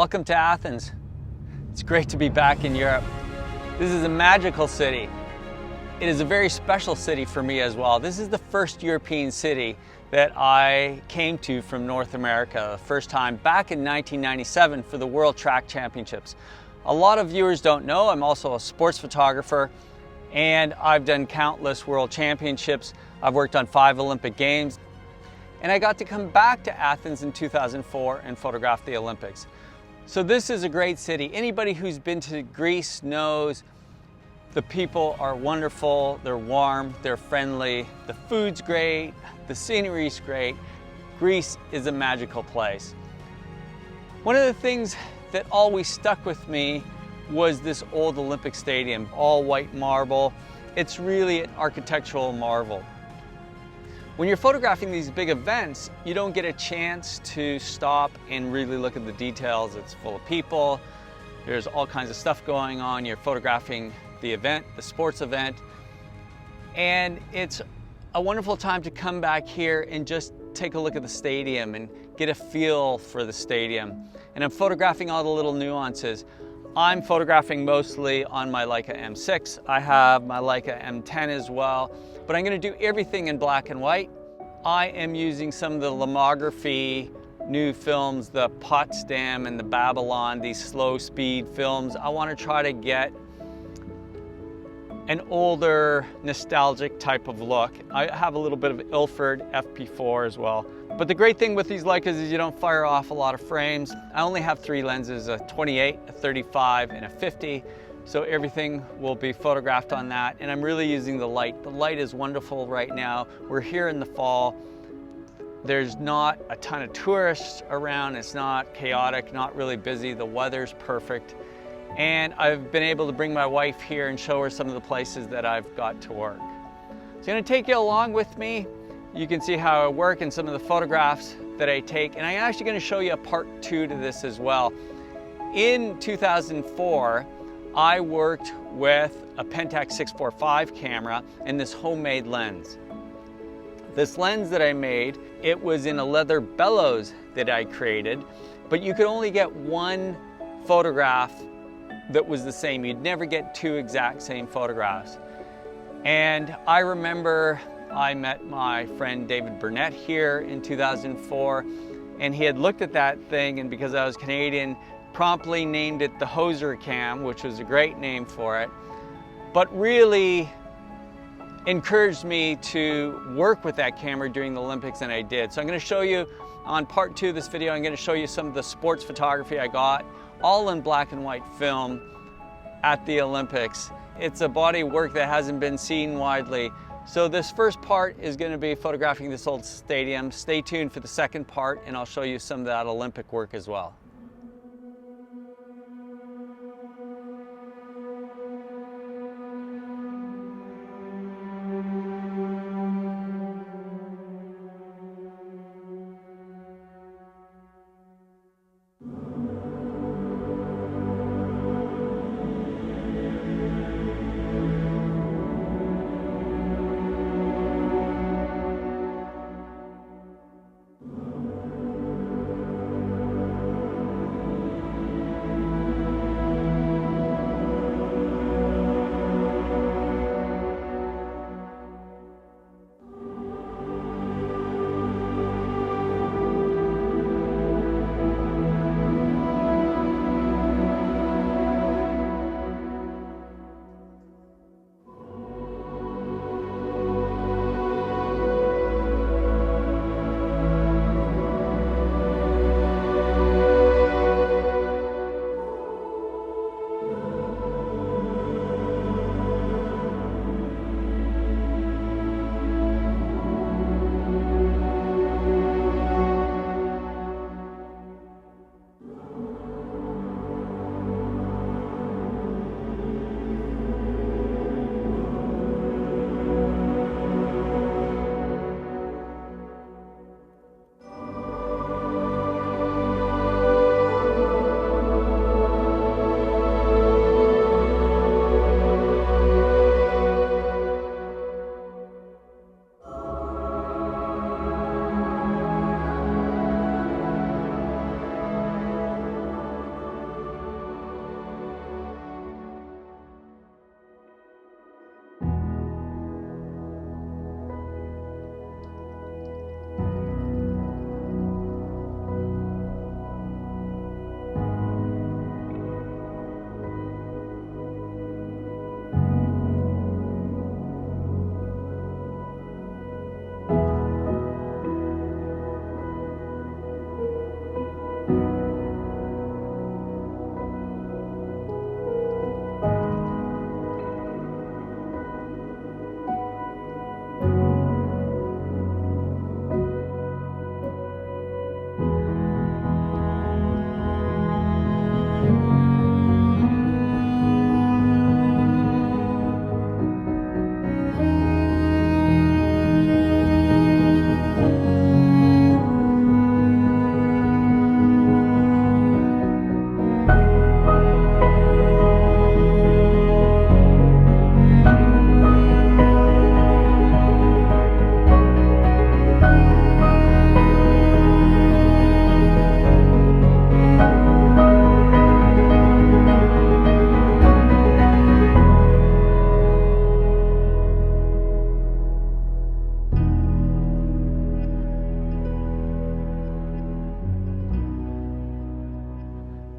Welcome to Athens. It's great to be back in Europe. This is a magical city. It is a very special city for me as well. This is the first European city that I came to from North America, the first time back in 1997 for the World Track Championships. A lot of viewers don't know, I'm also a sports photographer, and I've done countless World Championships. I've worked on 5 Olympic Games, and I got to come back to Athens in 2004 and photograph the Olympics. So this is a great city. Anybody who's been to Greece knows the people are wonderful, they're warm, they're friendly, the food's great, the scenery's great. Greece is a magical place. One of the things that always stuck with me was this old Olympic stadium, all white marble. It's really an architectural marvel. When you're photographing these big events, you don't get a chance to stop and really look at the details. It's full of people, there's all kinds of stuff going on. You're photographing the event, the sports event, and it's a wonderful time to come back here and just take a look at the stadium and get a feel for the stadium. And I'm photographing all the little nuances. I'm photographing mostly on my Leica M6. I have my Leica M10 as well, but I'm going to do everything in black and white. I am using some of the Lomography new films, the Potsdam and the Babylon, these slow speed films. I want to try to get an older, nostalgic type of look. I have a little bit of Ilford FP4 as well. But the great thing with these Leicas is you don't fire off a lot of frames. I only have 3 lenses, a 28, a 35, and a 50. So everything will be photographed on that. And I'm really using the light. The light is wonderful right now. We're here in the fall. There's not a ton of tourists around. It's not chaotic, not really busy. The weather's perfect. And I've been able to bring my wife here and show her some of the places that I've got to work. So I'm going to take you along with me. You can see how I work and some of the photographs that I take. And I'm actually going to show you a part 2 to this as well. In 2004, I worked with a Pentax 645 camera and this homemade lens. This lens that I made, it was in a leather bellows that I created, but you could only get one photograph that was the same. You'd never get 2 exact same photographs. And I remember I met my friend David Burnett here in 2004, and he had looked at that thing, and because I was Canadian, promptly named it the Hoser Cam, which was a great name for it, but really encouraged me to work with that camera during the Olympics, and I did. So I'm going to show you on part 2 of this video, I'm going to show you some of the sports photography I got, all in black and white film at the Olympics. It's a body of work that hasn't been seen widely. So this first part is going to be photographing this old stadium. Stay tuned for the second part and I'll show you some of that Olympic work as well.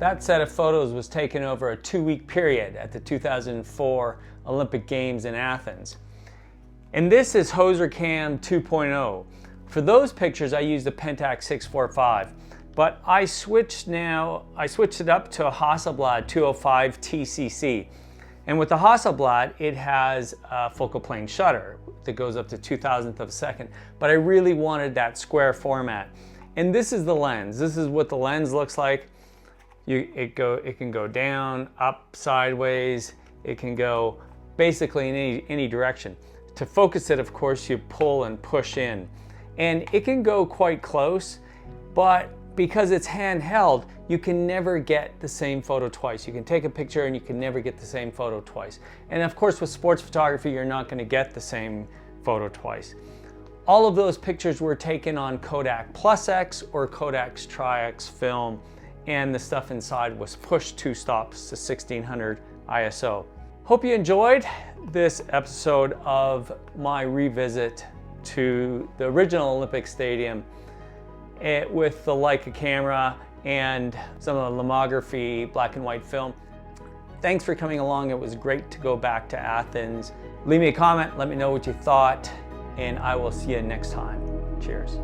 That set of photos was taken over a 2-week period at the 2004 Olympic Games in Athens. And this is Cam 2.0. For those pictures, I used the Pentax 645, but I switched it up to a Hasselblad 205 TCC. And with the Hasselblad, it has a focal plane shutter that goes up to 2,000th of a second, but I really wanted that square format. And this is the lens. This is what the lens looks like. It can go down, up, sideways. It can go basically in any direction. To focus it, of course, you pull and push in. And it can go quite close, but because it's handheld, you can never get the same photo twice. You can take a picture and you can never get the same photo twice. And of course, with sports photography, you're not going to get the same photo twice. All of those pictures were taken on Kodak Plus X or Kodak's Tri-X film, and the stuff inside was pushed 2 stops to 1600 ISO. Hope you enjoyed this episode of my revisit to the original Olympic Stadium with the Leica camera and some of the Lomography black and white film. Thanks for coming along. It was great to go back to Athens. Leave me a comment, let me know what you thought, and I will see you next time. Cheers.